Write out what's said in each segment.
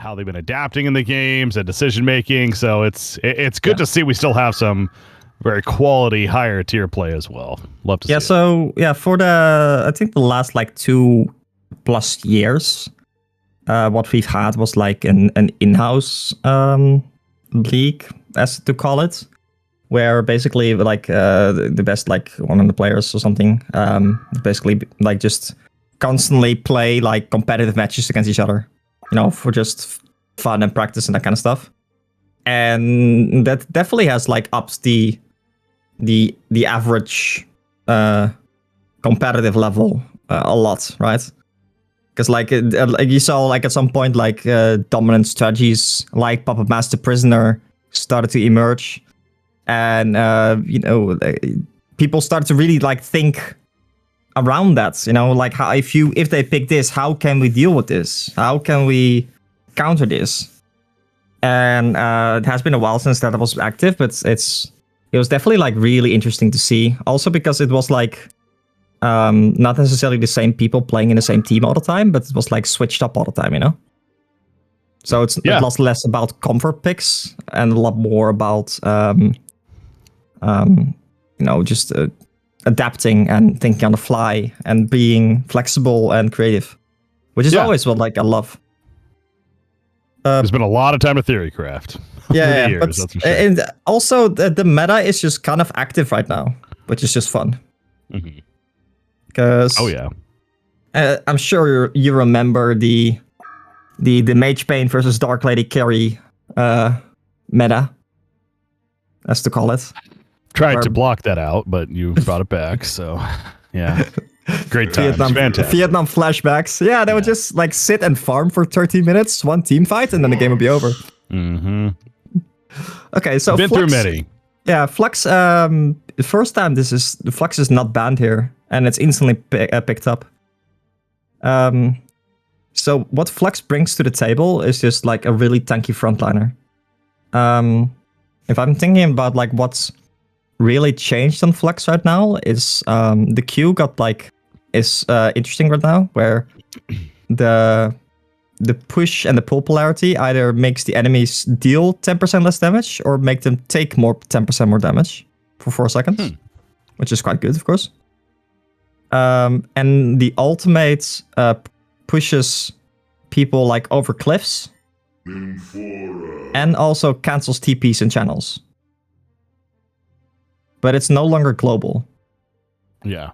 how they've been adapting in the games and decision making. So it's good to see we still have some very quality higher tier play as well. Love to see. So for I think the last like 2+ years, what we've had was like an in-house league, as to call it, where basically like the best like 100 players or something basically like just constantly play like competitive matches against each other, for just fun and practice and that kind of stuff. And that definitely has like upped the average competitive level a lot, right? Because like you saw like at some point like dominant strategies like Puppet Master Prisoner started to emerge, and people start to really like think around that, like how if they pick this, how can we deal with this? How can we counter this? And it has been a while since that was active, but it was definitely like really interesting to see. Also because it was like not necessarily the same people playing in the same team all the time, but it was like switched up all the time, So it was less about comfort picks and a lot more about just adapting and thinking on the fly and being flexible and creative, which is always what like I love. There's been a lot of time to theory craft. Years, but, that's for sure. And also the meta is just kind of active right now, which is just fun. Because I'm sure you remember the Mage Pain versus Dark Lady carry meta, as to call it. Tried to block that out, but you brought it back, so yeah. Great times. Vietnam flashbacks. Yeah, they would just like sit and farm for 30 minutes, one team fight, and then the game would be over. Okay, so been Flux, through many. Yeah, Flux. The first time the Flux is not banned here, and it's instantly picked up. So what Flux brings to the table is just like a really tanky frontliner. If I'm thinking about like what's really changed on Flux right now is the Q got like is interesting right now, where the push and the pull polarity either makes the enemies deal 10% less damage or make them take 10% more damage for 4 seconds, which is quite good, of course. And the ultimate pushes people like over cliffs and also cancels TPs and channels. But it's no longer global. Yeah.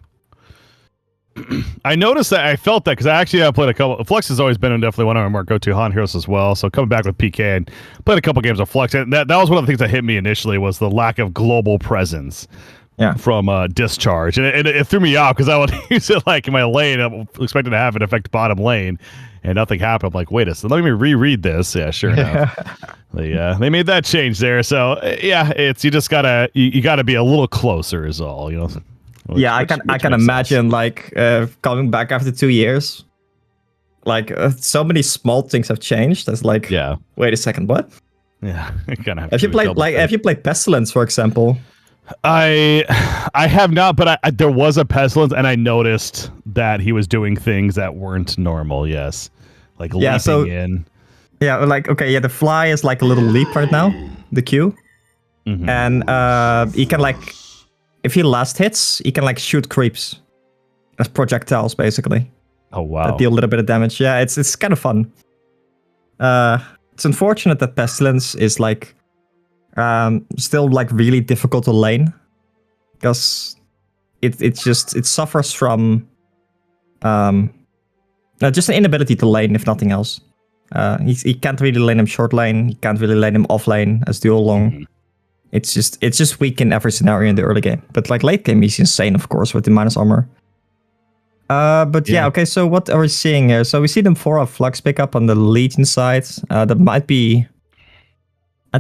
I noticed that. I felt that because I actually have played a couple. Flux has always been definitely one of our more go-to HoN heroes as well. So coming back with PK and played a couple games of Flux, and that was one of the things that hit me initially was the lack of global presence. From Discharge, and it threw me off because I would use it like in my lane. I'm expecting to have it affect bottom lane, and nothing happened. I'm like, wait a second, let me reread this. Yeah, sure enough, they made that change there. So it's you just gotta you gotta be a little closer is all, I can imagine like coming back after 2 years, like so many small things have changed. That's like, wait a second, what? Yeah, have you played Pestilence, for example? I have not, but there was a Pestilence, and I noticed that he was doing things that weren't normal. Yes, like leaping in. Yeah, like the fly is like a little leap right now, the Q, and he can like, if he last hits, he can like shoot creeps as projectiles, basically. Oh wow! That deal a little bit of damage. Yeah, it's kind of fun. It's unfortunate that Pestilence is like. Still like really difficult to lane because it suffers from just an inability to lane, if nothing else. He can't really lane him short lane, he can't really lane him off lane as dual long. It's just weak in every scenario in the early game, but like late game he's insane, of course, with the minus armor. Okay, so what are we seeing here? So we see them 4 of Flux pick up on the Legion side. That might be.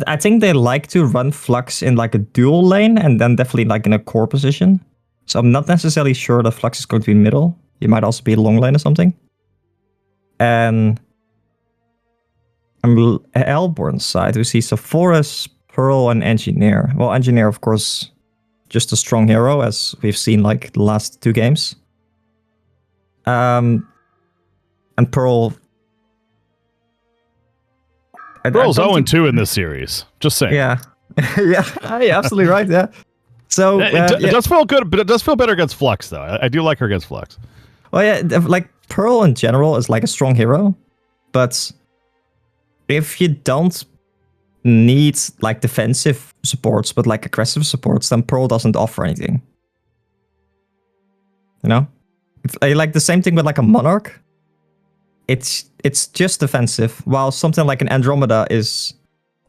I think they like to run Flux in like a dual lane and then definitely like in a core position. So I'm not necessarily sure that Flux is going to be middle. He might also be long lane or something. And on Hellborn's side, we see Sephora's, Pearl, and Engineer. Well, Engineer, of course, just a strong hero, as we've seen like the last 2 games. And Pearl Pearl's 0-2 in this series. Just saying. Yeah. Yeah, absolutely right. Yeah. So it does feel good, but it does feel better against Flux, though. I do like her against Flux. Well, yeah, like Pearl in general is like a strong hero, but if you don't need like defensive supports, but like aggressive supports, then Pearl doesn't offer anything. You know, like the same thing with like a Monarch. It's just defensive, while something like an Andromeda is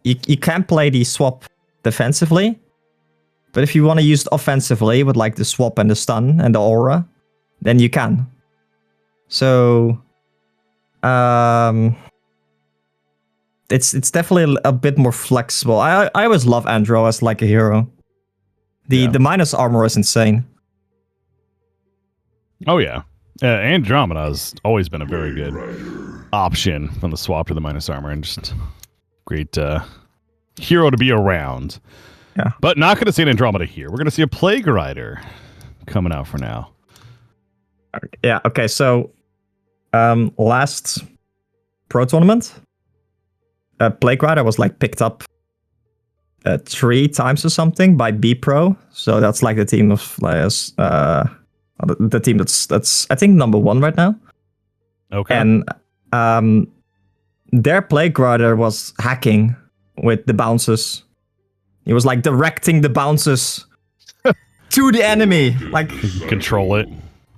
you can play the swap defensively, but if you want to use it offensively with like the swap and the stun and the aura, then you can. So, it's definitely a bit more flexible. I always love Andro as like a hero. The minus armor is insane. Oh yeah, Andromeda has always been a very good option from the swap to the minus armor, and just great hero to be around. Yeah, but not going to see an Andromeda here. We're going to see a Plague Rider coming out for now. Yeah. Okay. So, last pro tournament, Plague Rider was like picked up 3 times or something by B Pro. So that's like the team of the team that's I think number 1 right now. Okay. And their Plague Rider was hacking with the bounces. He was like directing the bounces to the enemy, like control it.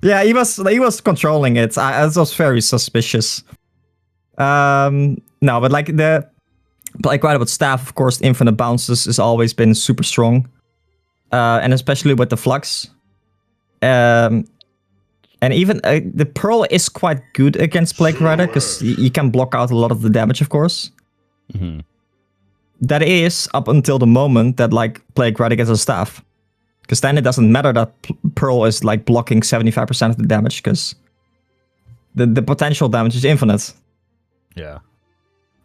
Yeah, he was controlling it. It was very suspicious. No, but like the Plague Rider with staff, of course, infinite bounces has always been super strong, and especially with the Flux. And even the Pearl is quite good against Plague Rider because you can block out a lot of the damage, of course. Mm-hmm. That is up until the moment that like Plague Rider gets a staff, because then it doesn't matter that Pearl is like blocking 75% of the damage, because the potential damage is infinite. Yeah,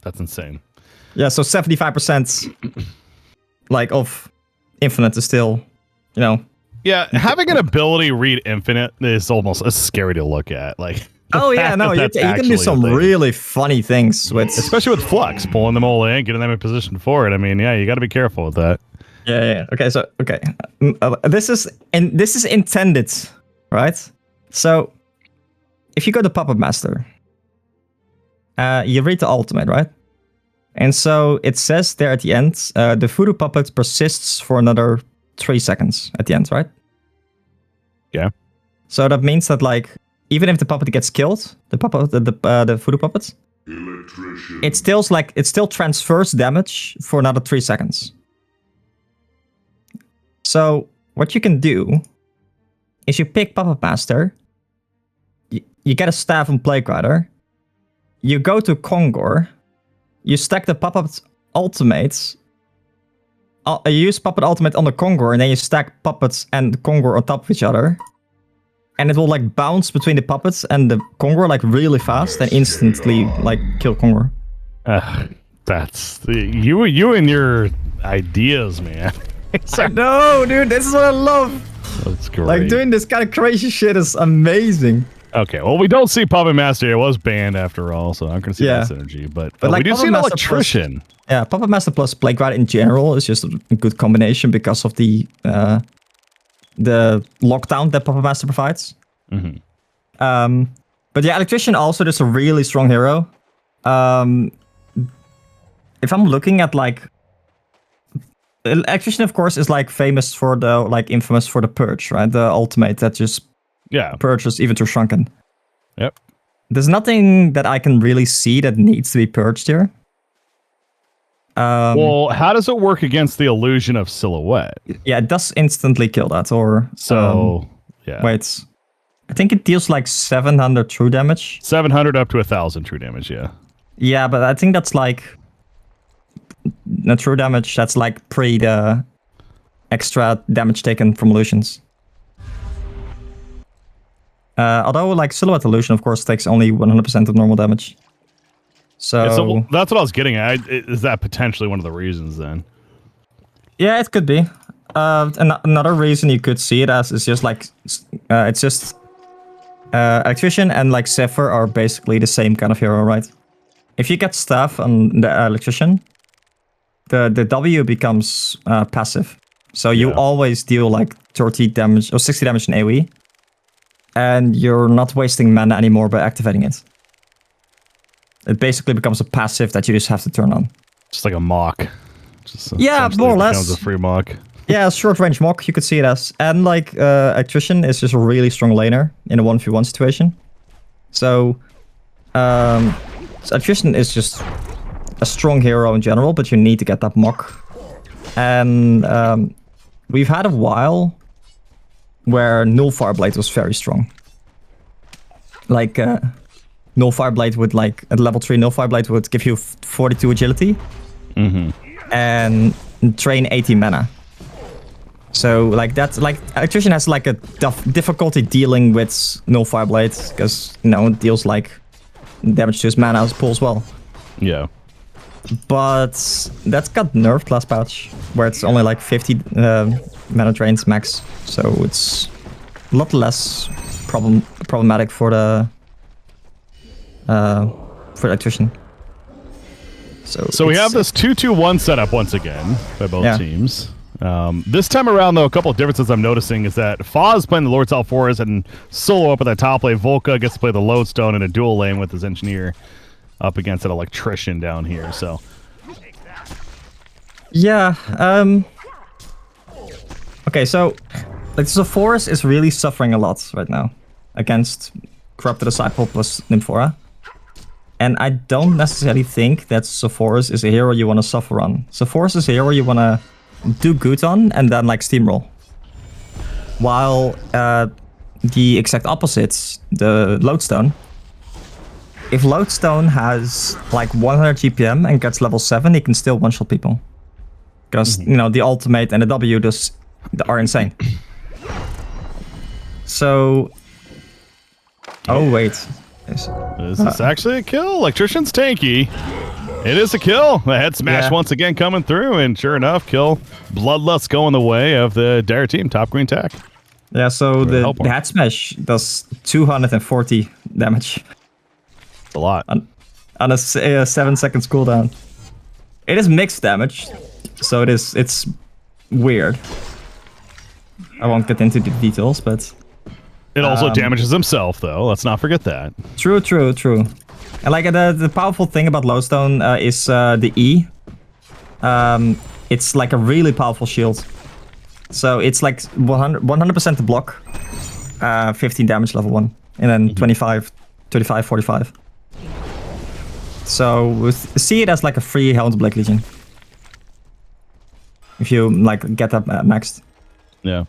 that's insane. Yeah, so 75% like of infinite is still, you know. Yeah, having an ability read infinite is almost scary to look at. Like, oh yeah, no, you can do some really funny things with, especially with Flux, pulling them all in, getting them in position for it. I mean, yeah, you got to be careful with that. Yeah. Okay, so this is intended, right? So if you go to Puppet Master, you read the ultimate, right? And so it says there at the end, the Voodoo Puppet persists for another 3 seconds at the end, right? Yeah. So that means that like even if the puppet gets killed, the Voodoo Puppet, it still transfers damage for another 3 seconds. So what you can do is you pick Puppet Master, you get a staff on Plague Rider, you go to Kongor, you stack the Puppet Ultimates, you use Puppet Ultimate on the Kongor, and then you stack Puppets and Kongor on top of each other. And it will like bounce between the Puppets and the Kongor like really fast and instantly like kill Kongor. That's you and your ideas, man. I know, dude. This is what I love. That's great. Like doing this kind of crazy shit is amazing. Okay, well, we don't see Puppet Master. It was banned after all, so I'm going to see that synergy. But like we do see an Electrician. Yeah, Puppet Master plus Plague Rider in general is just a good combination because of the lockdown that Puppet Master provides. Mm-hmm. But yeah, Electrician also is a really strong hero. If I'm looking at like Electrician, of course, is like famous for the like infamous for the purge, right? The ultimate that just purges even through Shrunken. Yep. There's nothing that I can really see that needs to be purged here. Well, how does it work against the illusion of silhouette? Yeah, it does instantly kill that. Or wait, I think it deals like 700 true damage. 700 up to 1,000 true damage. Yeah. Yeah, but I think that's like the true damage. That's like pre the extra damage taken from illusions. Although like silhouette illusion, of course, takes only 100% of normal damage. So that's what I was getting at. Is that potentially one of the reasons then? Yeah, it could be. Another reason you could see it as is just like it's just Electrician and like Zephyr are basically the same kind of hero, right? if you get staff on the electrician, the W becomes passive. So you always deal like 30 damage or 60 damage in AoE. And you're not wasting mana anymore by activating it. It basically becomes a passive that you just have to turn on. Just like a mock. Yeah, more or less. Becomes a free mock. Yeah, short range mock, you could see it as. And like Electrician is just a really strong laner in a 1v1 situation. So Electrician is just a strong hero in general, but you need to get that mock. And we've had a while where Null Fireblade was very strong. Like Null Fireblade would like at level 3 Null Fireblade would give you 42 agility and train 80 mana. So like that's like Electrician has like a difficulty dealing with Null Fireblade because it deals like damage to his mana pool as well. Yeah. But that got nerfed last patch, where it's only like 50 mana drains max, so it's a lot less problematic for the Electrician. So we have this 2-2-1 setup once again by both teams. This time around, though, a couple of differences I'm noticing is that Fa is playing the Lord's Alforez and solo up at the top lane. Volca gets to play the Lodestone in a dual lane with his Engineer up against an Electrician down here, so... Yeah, okay, so... Like, Zephyrus is really suffering a lot right now against Corrupted Disciple plus Nymphora. And I don't necessarily think that Zephyrus is a hero you want to suffer on. Zephyrus is a hero you want to do good on and then, like, steamroll. While the exact opposites, the Lodestone... If Lodestone has like 100 GPM and gets level 7, he can still one-shot people. Because, the ultimate and the W just are insane. So... Oh, wait. Is this actually a kill? Electrician's tanky. It is a kill. The head smash once again coming through, and sure enough, kill. Bloodlust going the way of the Dire team, top green tack. Yeah, so the head smash does 240 damage. A lot. On a 7 seconds cooldown. It is mixed damage, so it's weird. I won't get into the details, but... It also damages himself, though. Let's not forget that. True. And like the powerful thing about Lodestone is the E. It's like a really powerful shield. So it's like 100% to block, 15 damage level 1, and then 25, 35, 45. So see it as like a free Helm's Blade Legion. If you like get that maxed. Yeah.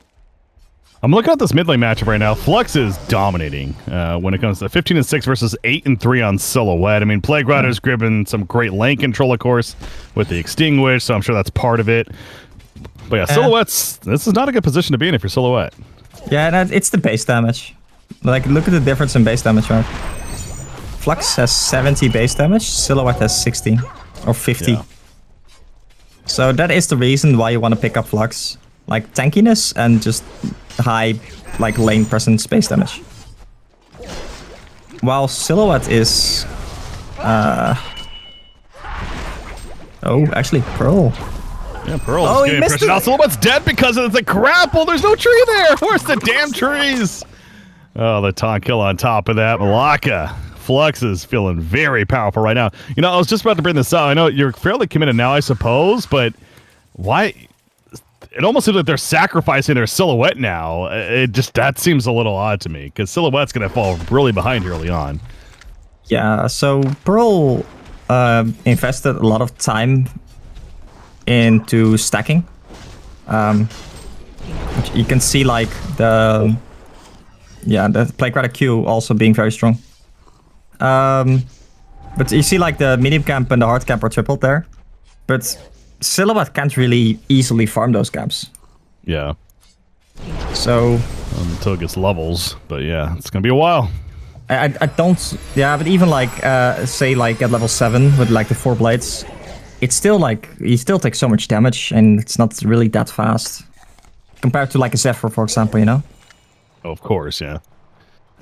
I'm looking at this mid lane matchup right now. Flux is dominating when it comes to 15-6 versus 8-3 on Silhouette. I mean, Plague Rider's gripping some great lane control, of course, with the Extinguish, so I'm sure that's part of it. But yeah, Silhouette's... This is not a good position to be in if you're Silhouette. Yeah, and it's the base damage. Like, look at the difference in base damage, right? Flux has 70 base damage, Silhouette has 60 or 50. Yeah. So that is the reason why you want to pick up Flux. Like tankiness and just high like lane presence base damage. While Silhouette is... Oh, actually Pearl. Yeah, Pearl is getting pressure. Now Silhouette's dead because of the grapple. There's no tree there. Where's the damn trees? Oh, the taunt kill on top of that. Malaka. Flux is feeling very powerful right now. You know, I was just about to bring this up. I know you're fairly committed now, I suppose, but why? It almost seems like they're sacrificing their Silhouette now. That seems a little odd to me, because Silhouette's going to fall really behind early on. Yeah, so Pearl invested a lot of time into stacking. Which you can see like the Plague Rider Q also being very strong. But you see like the medium camp and the hard camp are tripled there. But Silhouette can't really easily farm those camps. Yeah. So... until it gets levels. But yeah, it's going to be a while. I don't... Yeah, but even like, say like at level 7 with like the 4 blades, it's still like, he still takes so much damage and it's not really that fast. Compared to like a Zephyr, for example, you know? Oh, of course, yeah.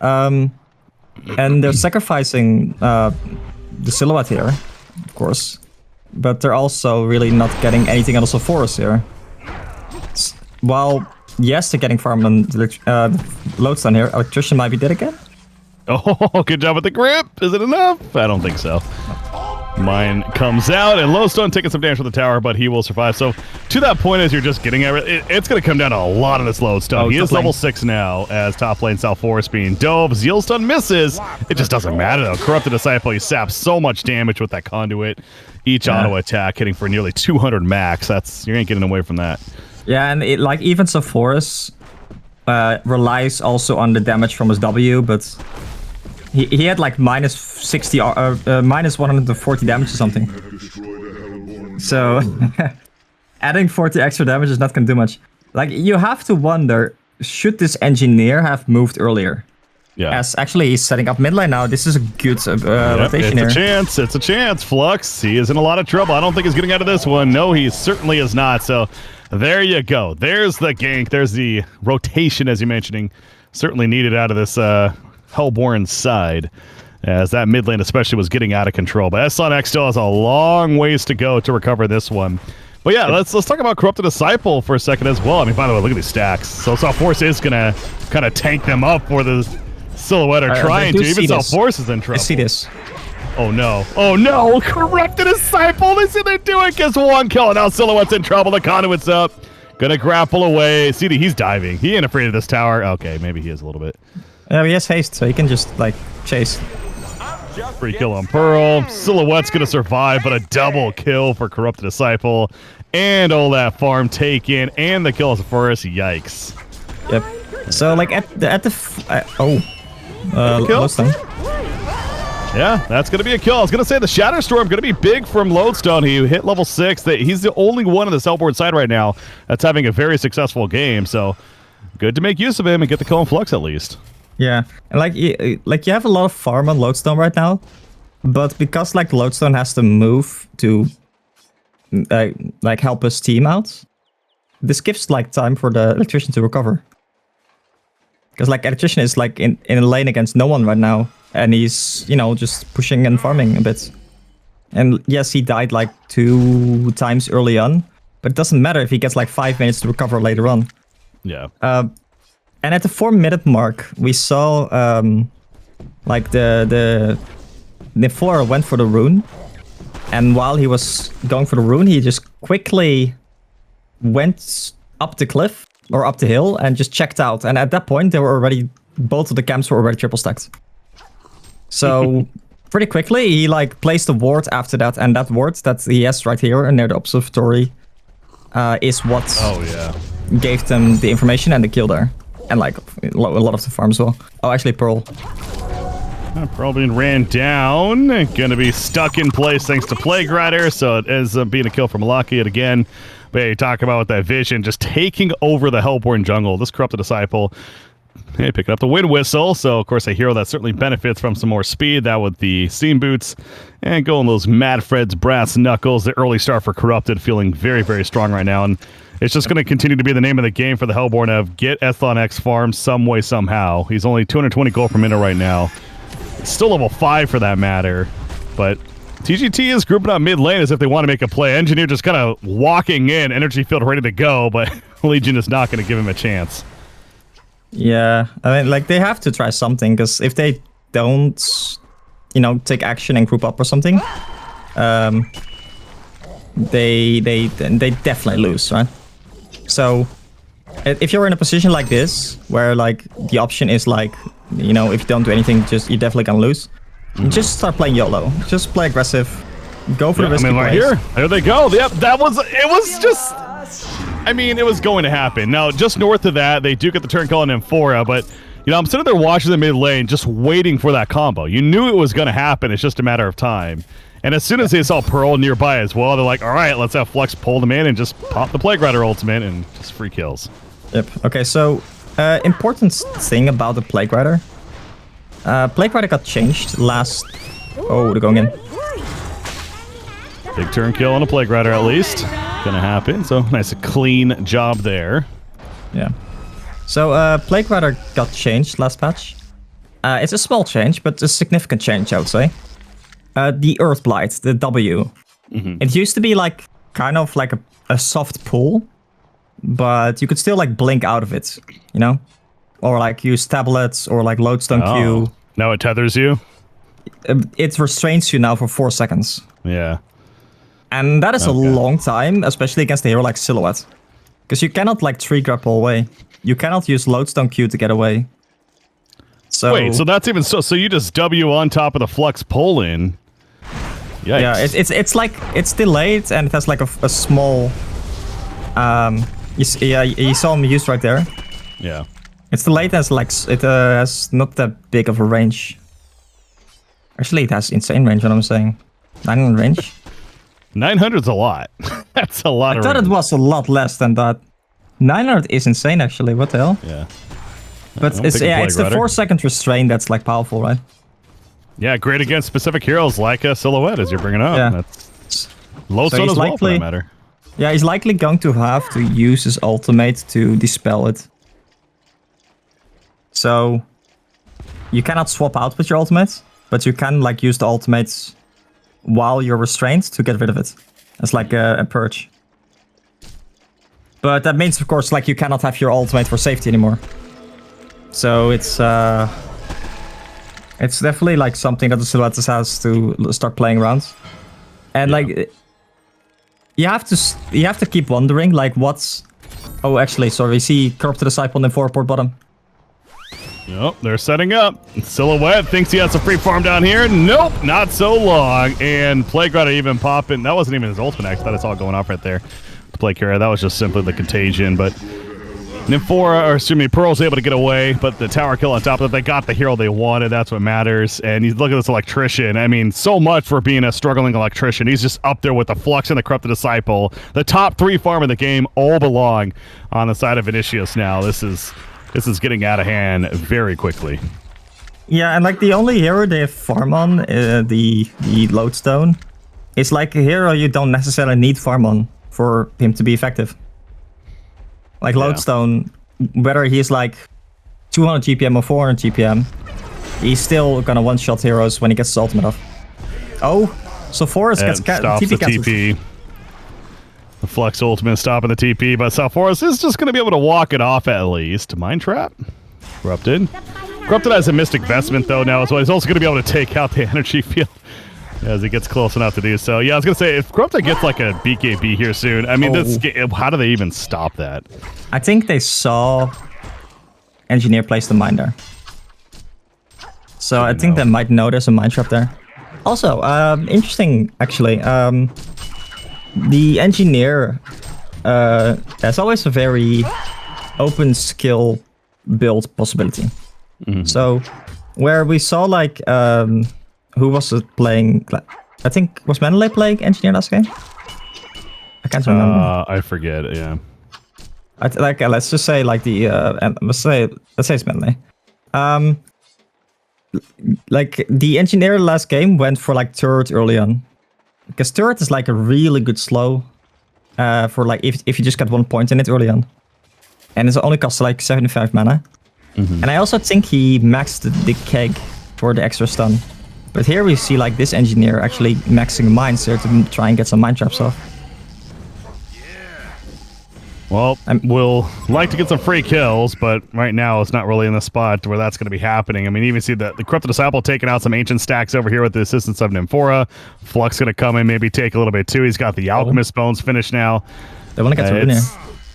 And they're sacrificing the Silhouette here, of course. But they're also really not getting anything out of Forest here. While, yes, they're getting farm on Lodestone here. Electrician might be dead again. Oh, good job with the grip. Is it enough? I don't think so. Mine comes out, and Lodestone taking some damage from the tower, but he will survive. So, to that point, as you're just getting at it, it's going to come down to a lot of this Lodestone. He is level 6 now, as top lane South Forest being dove. Zealstone misses. It just doesn't matter, though. Corrupted Disciple, he saps so much damage with that conduit. Each auto attack hitting for nearly 200 max. You ain't getting away from that. Yeah, and even South Forest relies also on the damage from his W, but he had like minus 60 minus 140 damage or something. So adding 40 extra damage is not gonna do much. Like, you have to wonder, should this engineer have moved earlier? Yeah. As actually he's setting up mid lane now. This is a good rotation here. It's a chance. Flux, he is in a lot of trouble. I don't think he's getting out of this one. No, he certainly is not. So there you go. There's the gank. There's the rotation, as you're mentioning. Certainly needed out of this Hellborn side, as that mid lane especially was getting out of control. But SoniX still has a long ways to go to recover this one. But yeah, let's talk about Corrupted Disciple for a second as well. I mean, by the way, look at these stacks. So South Force is gonna kind of tank them up for the Silhouette are trying to. Even South Force is in trouble. I see this. Oh no. Oh no. Corrupted Disciple. They see they're doing. Gets one kill. And now Silhouette's in trouble. The conduit's up. Gonna grapple away. CD, he's diving. He ain't afraid of this tower. Okay, maybe he is a little bit. Yeah, he has haste, so he can just, like, chase. Free kill on Pearl. Silhouette's gonna survive, but a double kill for Corrupted Disciple. And all that farm taken. And the kill is first. Yikes. Yep. So, like, Lodestone. Yeah, that's going to be a kill. I was going to say the Shatter Storm going to be big from Lodestone. He hit level 6. He's the only one on the Hellborn side right now that's having a very successful game. So good to make use of him and get the kill on Flux at least. Yeah, and like you have a lot of farm on Lodestone right now, but because like Lodestone has to move to like help his team out, this gives like time for the Electrician to recover. Because like Electrician is like in a lane against no one right now, and he's, you know, just pushing and farming a bit. And yes, he died like 2 times early on, but it doesn't matter if he gets like 5 minutes to recover later on. Yeah. And at the 4-minute mark, we saw like the Niflora went for the rune, and while he was going for the rune, he just quickly went up the cliff or up the hill and just checked out. And at that point, they were already, both of the camps were already triple stacked. So pretty quickly, he like placed a ward after that, and that ward that he has right here near the observatory is what gave them the information and the kill there. And like a lot of the farm as well. Oh, actually Pearl. Pearl being ran down. Gonna be stuck in place thanks to Plague Rider. So it ends up being a kill from Malaki yet again. But yeah, you talk about that vision, just taking over the Hellborn jungle. This Corrupted Disciple, hey, picking up the wind whistle. So of course a hero that certainly benefits from some more speed. That with the Seam Boots. And going those Mad Fred's Brass Knuckles. The early start for Corrupted feeling very, very strong right now. And it's just going to continue to be the name of the game for the Hellborn of get SoniX farm some way, somehow. He's only 220 gold per minute right now. It's still level 5 for that matter. But TGT is grouping up mid lane as if they want to make a play. Engineer just kind of walking in, energy field ready to go, but Legion is not going to give him a chance. Yeah, I mean, like, they have to try something, because if they don't, you know, take action and group up or something, they definitely lose, right? So if you're in a position like this, where like the option is like, you know, if you don't do anything, you're definitely gonna lose. Just start playing YOLO. Just play aggressive. Go for the risky right plays. There they go. Yep, it was just, I mean, it was going to happen. Now, just north of that, they do get the turn call on Amphora, but you know, I'm sitting there watching the mid lane, just waiting for that combo. You knew it was going to happen. It's just a matter of time. And as soon as they saw Pearl nearby as well, they're like, all right, let's have Flux pull them in and just pop the Plague Rider ultimate and just free kills. Yep. Okay, so important thing about the Plague Rider. Plague Rider got changed last... Oh, they're going in. Big turn kill on a Plague Rider at least. Gonna happen, so nice, a clean job there. Yeah. So Plague Rider got changed last patch. It's a small change, but a significant change, I would say. The Earth Blight, the W. It used to be like kind of like a soft pull, but you could still like blink out of it, you know? Or like use tablets or like lodestone Q. Now it tethers you? It restrains you now for 4 seconds. Yeah. And that is a long time, especially against a hero like Silhouette. Because you cannot like tree grapple away. You cannot use lodestone Q to get away. So wait, so that's even so you just W on top of the Flux pull in. Yikes. Yeah, it's like it's delayed and it has like a small you saw him used right there. Yeah. It's delayed as like it has not that big of a range. Actually, it has insane range, what I'm saying. 900 range. 900's a lot. That's a lot of range. I thought it was a lot less than that. 900 is insane, actually. What the hell? Yeah. But it's the 4 second restraint that's like powerful, right? Yeah, great against specific heroes like a Silhouette, as you're bringing up. Yeah. That's lodestone as well, for that matter. Yeah, he's likely going to have to use his ultimate to dispel it. So you cannot swap out with your ultimate, but you can like use the ultimates while you're restrained to get rid of it. It's like a purge. But that means, of course, like you cannot have your ultimate for safety anymore. So it's definitely like something that the Silhouette has to start playing around. And like you have to keep wondering like what's. Oh, actually, sorry. We see Corrupted Disciple in 4-port bottom. Yep, they're setting up. Silhouette thinks he has a free farm down here. Nope, not so long. And Plague even popping. That wasn't even his ultimate, actually. That is all going off right there. To play Kara, that was just simply the contagion. But Pearl's able to get away, but the tower kill on top of it, they got the hero they wanted. That's what matters. And you look at this electrician. I mean, so much for being a struggling electrician. He's just up there with the Flux and the Corrupted Disciple. The top 3 farm in the game all belong on the side of Vinicius now. This is getting out of hand very quickly. Yeah, and like the only hero they have farm on, the Lodestone, is like a hero you don't necessarily need farm on for him to be effective. Like Lodestone, whether he's like 200 GPM or 400 GPM, he's still gonna one-shot heroes when he gets his ultimate off. Oh, so Forest gets stops the TP. The Flux ultimate stopping the TP, but South Forest is just going to be able to walk it off at least. Mind Trap. Corrupted. Corrupted has a Mystic Vestment, though, now as well. He's also going to be able to take out the energy field as he gets close enough to do so. Yeah, I was going to say, if Corrupted gets like a BKB here soon, I mean, how do they even stop that? I think they saw Engineer place the mine there. So I think they might know there's a Mind Trap there. Also, interesting, actually. The Engineer has always a very open skill build possibility. So where we saw like who was it playing? I think was Mendeley playing Engineer last game? I can't remember. I forget. Yeah. Let's just say like the let's say it's Mendeley. Like the Engineer last game went for like turret early on. Because turret is like a really good slow for like if you just get 1 point in it early on. And it only costs like 75 mana. And I also think he maxed the keg for the extra stun. But here we see like this Engineer actually maxing mines here to try and get some Mind Traps off. Well, we'll like to get some free kills, but right now it's not really in the spot where that's going to be happening. I mean, even see the Corrupted Disciple taking out some Ancient Stacks over here with the assistance of Nymphora. Flux going to come in, maybe take a little bit too. He's got the Alchemist Bones finished now. They want to get to Rune here.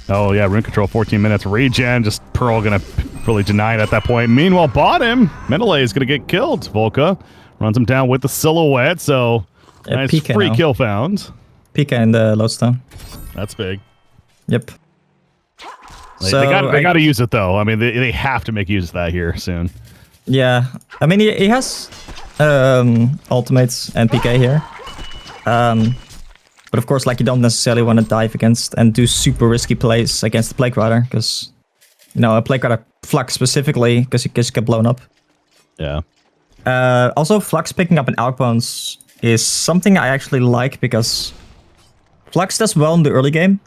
Oh, yeah, Rune Control, 14 minutes. Regen, just Pearl going to really deny it at that point. Meanwhile, bottom, Mendeley is going to get killed. Volca runs him down with the Silhouette, so nice PK free now. Kill found. PK in the Lodestone. That's big. Yep. So they got to use it though. I mean, they have to make use of that here soon. Yeah, I mean he has ultimates and PK here, but of course, like you don't necessarily want to dive against and do super risky plays against the Plague Rider because you know a Plague Rider Flux specifically because he just get blown up. Yeah. Also, Flux picking up an Outbounce is something I actually like because Flux does well in the early game.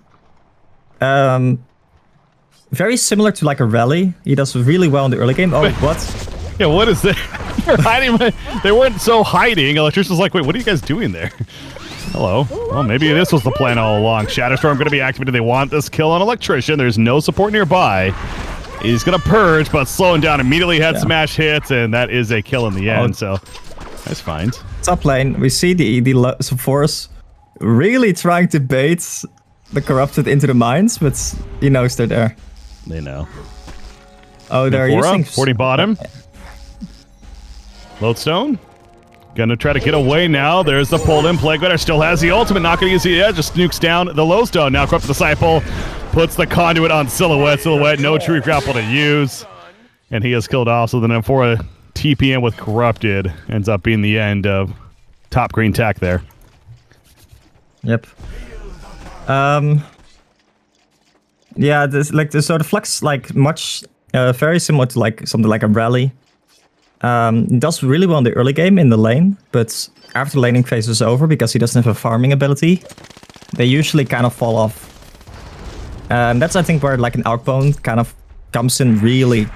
Very similar to like a Rally. He does really well in the early game. Oh, what? Yeah, what is that? They're hiding. They weren't so hiding. Electrician's like, wait, what are you guys doing there? Hello. Well, maybe this was the plan all along. Shatterstorm going to be activated. They want this kill on Electrician. There's no support nearby. He's going to purge, but slowing down immediately. Head smash hits, and that is a kill in the end. So that's fine. Top lane, we see the Force really trying to bait the Corrupted into the mines, but he knows they're there. They know. Oh, they're using 40 bottom. Lodestone. Gonna try to get away now. There's the pulled in. Plague Rider still has the ultimate. Not gonna use the edge. Just nukes down the Lodestone. Now Corrupted Disciple puts the conduit on Silhouette. Silhouette, no true grapple to use. And he is killed off. So then for a TPM with Corrupted ends up being the end of top green tack there. Yep. Yeah, this so the flex much very similar to something like a rally. He does really well in the early game in the lane, but after the laning phase is over, because he doesn't have a farming ability, they usually kind of fall off. And that's I think where an Outbound kind of comes in really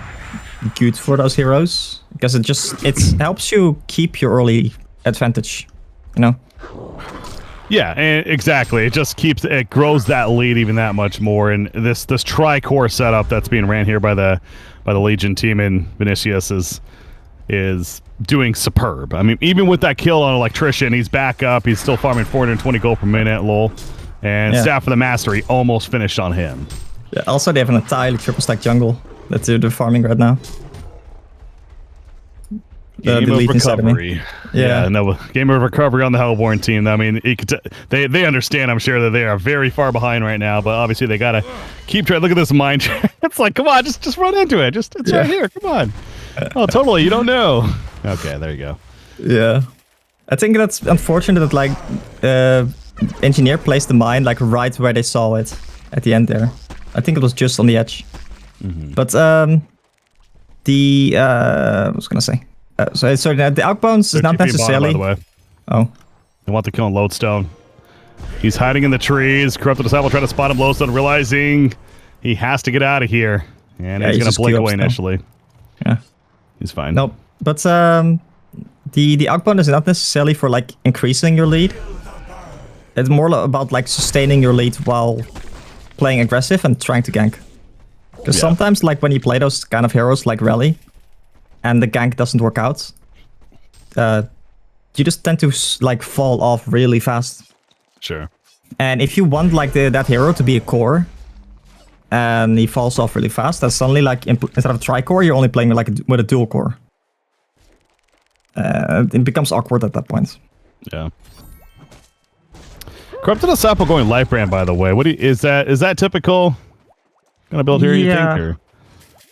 good for those heroes, because it helps you keep your early advantage, you know. Yeah, exactly. It grows that lead even that much more. And this tri-core setup that's being ran here by the Legion team and Vinicius is doing superb. I mean, even with that kill on Electrician, he's back up. He's still farming 420 gold per minute, lol. And Staff of the Mastery almost finished on him. Yeah, also they have an entirely triple stack jungle that they're farming right now. Game of recovery. Yeah, no, game of recovery on the Hellborn team. I mean, they understand, I'm sure, that they are very far behind right now, but obviously they gotta keep trying. Look at this mine. It's like, come on, just run into it. It's right here. Come on. Oh, totally. You don't know. Okay, there you go. Yeah, I think that's unfortunate that engineer placed the mine right where they saw it at the end there. I think it was just on the edge. But I was gonna say. So the Outbounds is not necessarily... Bottom, by the way. Oh. They want to kill on Lodestone. He's hiding in the trees. Corrupted Disciple trying to spot him. Lodestone realizing he has to get out of here. And he's going to blink away initially. Yeah. He's fine. Nope. But the Outbound is not necessarily for increasing your lead. It's more about sustaining your lead while playing aggressive and trying to gank. Because sometimes when you play those kind of heroes like Rally, and the gank doesn't work out, you just tend to fall off really fast. Sure. And if you want that hero to be a core, and he falls off really fast, then suddenly instead of a tri-core, you're only playing with a dual core. It becomes awkward at that point. Yeah. Corrupted Disciple going light brand, by the way. Is that typical? Gonna build here, you think? Or?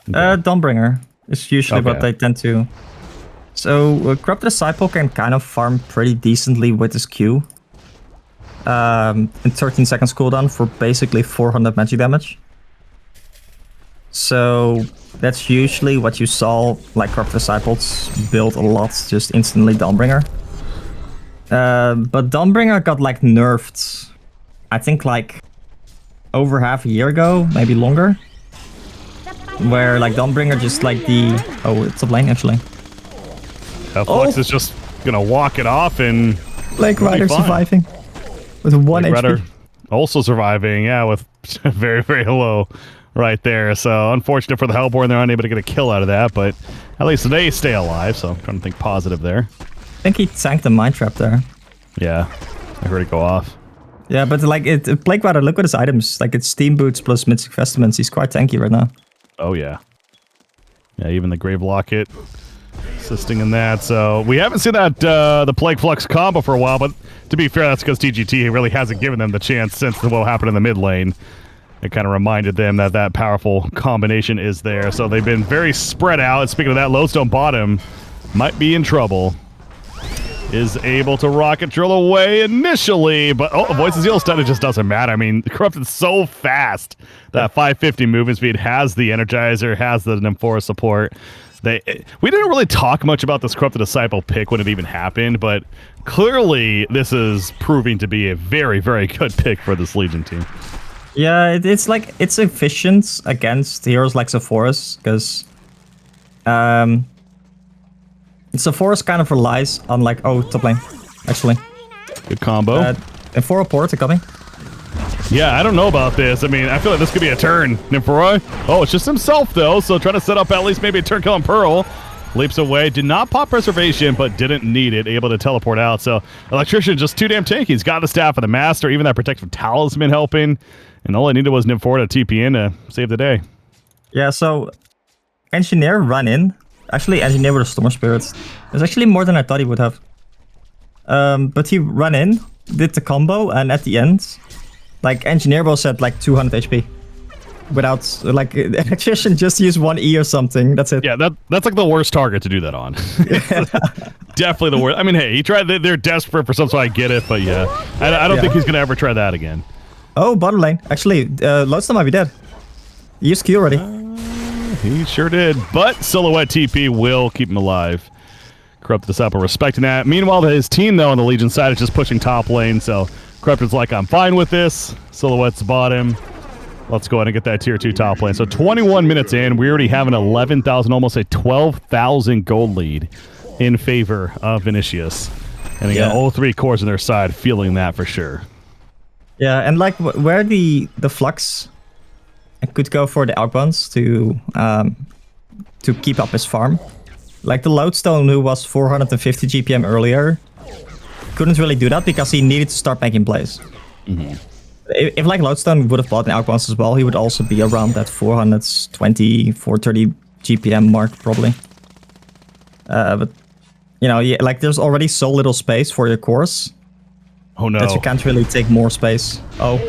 Okay. Dawnbringer. It's usually what they tend to. So Corrupted Disciple can kind of farm pretty decently with his Q. In 13 seconds cooldown for basically 400 magic damage. So that's usually what you saw Corrupted Disciples build a lot, just instantly Dawnbringer. But Dawnbringer got nerfed, I think over half a year ago, maybe longer. Where Dawnbringer just it's a lane actually. Flux is just gonna walk it off and Plague Rider surviving with 1 HP. Rider also surviving, with very, very low right there. So unfortunate for the Hellborn, they're unable to get a kill out of that, but at least they stay alive. So I'm trying to think positive there. I think he tanked the mine trap there. Yeah, I heard it go off. Yeah, but Plague Rider, look at his items. It's Steam Boots plus Mystic Vestments. He's quite tanky right now. Oh, yeah. Yeah, even the Grave Locket assisting in that. So we haven't seen that the Plague Flux combo for a while, but to be fair, that's because TGT really hasn't given them the chance since what happened in the mid lane. It kind of reminded them that powerful combination is there. So they've been very spread out. And speaking of that, Lodestone bottom might be in trouble. Is able to rocket drill away initially, but Voices Heal stun, it just doesn't matter. I mean, Corrupted's so fast. That 550 movement speed has the Energizer, has the Nymphora support. We didn't really talk much about this Corrupted Disciple pick when it even happened, but clearly this is proving to be a very, very good pick for this Legion team. Yeah, it's efficient against heroes like Sephora's, because So Forest kind of relies on like, oh, top lane, actually. Good combo. And 4 port are coming. Yeah, I don't know about this. I mean, I feel like this could be a turn. Nymphoroi. Oh, it's just himself, though, so trying to set up at least maybe a turn kill on Pearl. Leaps away. Did not pop preservation, but didn't need it. Able to teleport out. So Electrician just too damn tanky. He's got the staff of the Master. Even that protective talisman helping. And all I needed was Nymphoroi to TP in to save the day. Yeah, so Engineer run in. Actually, Engineer with a Storm Spirit. It's actually more than I thought he would have. But he ran in, did the combo, and at the end, like, Engineer was at like 200 HP. Without, like, Electrician just used 1 E or something. That's it. Yeah, that's like the worst target to do that on. Definitely the worst. I mean, hey, he tried. They're desperate for something, so I get it. But yeah, I don't think he's going to ever try that again. Oh, bottom lane. Actually, Lodestone might be dead. He used Q already. He sure did. But Silhouette TP will keep him alive. Corrupted Disciple respecting that. Meanwhile, his team, though, on the Legion side is just pushing top lane. So Corrupted's like, I'm fine with this. Silhouette's bottom. Let's go ahead and get that tier 2 top lane. So 21 minutes in, we already have an 11,000, almost a 12,000 gold lead in favor of Vinicius. And they got all 3 cores on their side feeling that for sure. Yeah, and like where the Flux could go for the outbounds to keep up his farm. Like the Lodestone, who was 450 GPM earlier, couldn't really do that because he needed to start making plays. Mm-hmm. If like Lodestone would have bought an outbounds as well, he would also be around that 420, 430 GPM mark probably. But you know, like there's already so little space for your cores. Oh no. That you can't really take more space. Oh.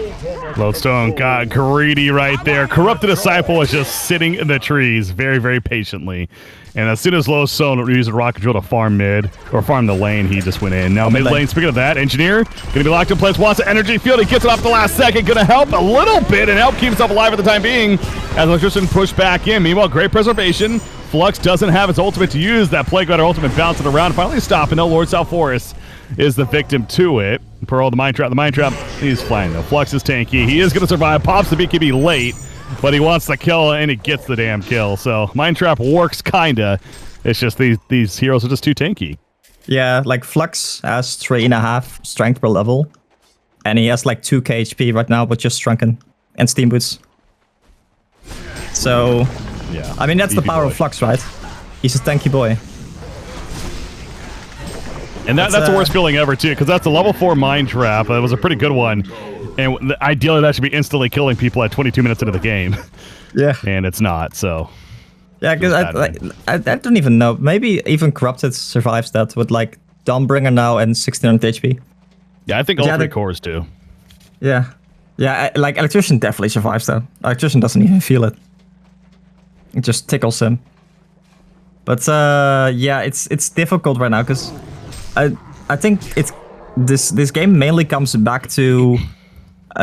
Lodestone got greedy right there. Corrupted Disciple is just sitting in the trees very, very patiently. And as soon as Lodestone used a rocket drill to farm mid, or farm the lane, he just went in. Now mid lane, speaking of that, Engineer, going to be locked in place, wants an energy field, he gets it off the last second, going to help a little bit and help keep himself alive at the time being, as Electrician pushed back in. Meanwhile, great preservation. Flux doesn't have his ultimate to use. That Plague Rider ultimate bouncing around, finally stopping. No, Lord South Forest is the victim to it. Pearl, the Mind Trap, he's flying though. Flux is tanky. He is going to survive. Pops the BKB late, but he wants the kill, and he gets the damn kill. So Mind Trap works, kinda. It's just these heroes are just too tanky. Yeah, like Flux has 3.5 strength per level, and he has like 2k HP right now, but just shrunken and Steam Boots. So, yeah, I mean that's the power of Flux, right? He's a tanky boy. And that's the worst feeling ever, too, because that's a level 4 Mind Trap. That was a pretty good one. And ideally, that should be instantly killing people at 22 minutes into the game. Yeah. And it's not, so. Yeah, because I don't even know. Maybe even Corrupted survives that with, like, Dawnbringer now and 1600 HP. Yeah, I think all 3 cores do. Yeah. Yeah, like, Electrician definitely survives, though. Electrician doesn't even feel it. It just tickles him. But, yeah, it's difficult right now, because I think this game mainly comes back to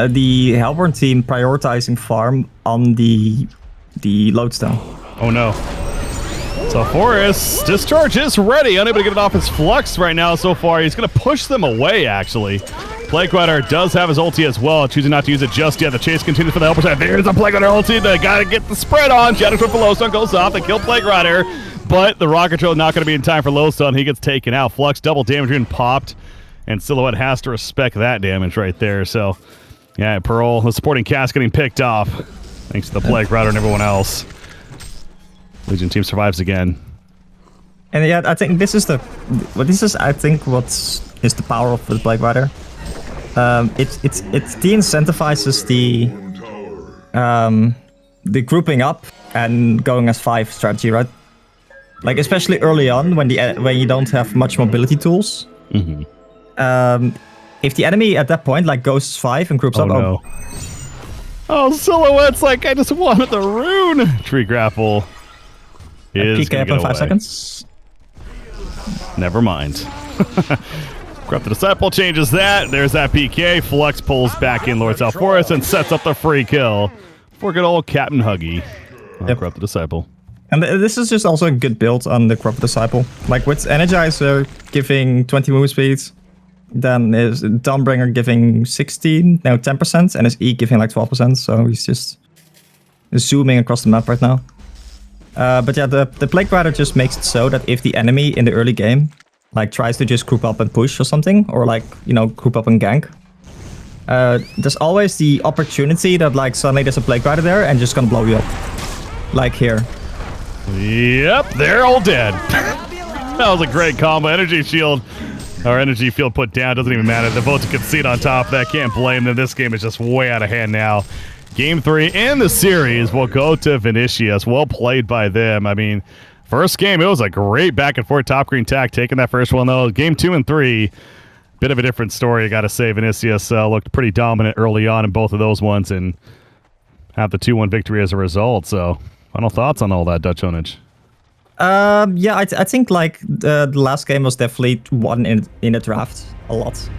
the Hellborn team prioritizing farm on the Lodestone. Oh no. So Forest Discharge is ready, unable to get it off his Flux right now so far. He's going to push them away, actually. Plague Rider does have his ulti as well, choosing not to use it just yet. The chase continues for the Helper side. There's a Plague Rider ulti. They got to get the spread on. Shadow Sword for Lodestone goes off. They kill Plague Rider. But the rocket drill not going to be in time for Lodestone. He gets taken out. Flux double damage and popped. And Silhouette has to respect that damage right there. So, yeah, Pearl, the supporting cast getting picked off. Thanks to the Plague Rider and everyone else. Legion team survives again. And yeah, I think this is I think what is the power of the Plague Rider. It de-incentivizes the grouping up and going as 5 strategy, right? Like especially early on when you don't have much mobility tools. Mm-hmm. If the enemy at that point like goes 5 and groups up. No. Oh, Silhouette's like, I just wanted the rune. Tree grapple is PK up in 5 seconds. Never mind. Corrupted Disciple changes that. There's that PK. Flux pulls back in Lord South Forest and sets up the free kill for good old Captain Huggy. Corrupted Disciple. And this is just also a good build on the Corrupted Disciple. Like with Energizer giving 20 move speeds, then is Dawnbringer giving 16, now 10%, and his E giving like 12%. So he's just zooming across the map right now. But yeah, the Plague Rider just makes it so that if the enemy in the early game like tries to just group up and push or something, or like, you know, group up and gank, there's always the opportunity that like suddenly there's a Plague Rider there and just gonna blow you up. Like here. Yep, they're all dead. That was a great combo. Energy shield, or energy field put down, doesn't even matter. The votes concede on top of that, can't blame them. This game is just way out of hand now. Game 3 in the series will go to Vinicius. Well played by them. I mean, first game, it was a great back and forth top green tack, taking that first one though. Game 2 and 3, bit of a different story, I gotta say. Vinicius looked pretty dominant early on in both of those ones and have the 2-1 victory as a result. So, final thoughts on all that, Dutchownage? Yeah, I think like the last game was definitely won in a draft a lot.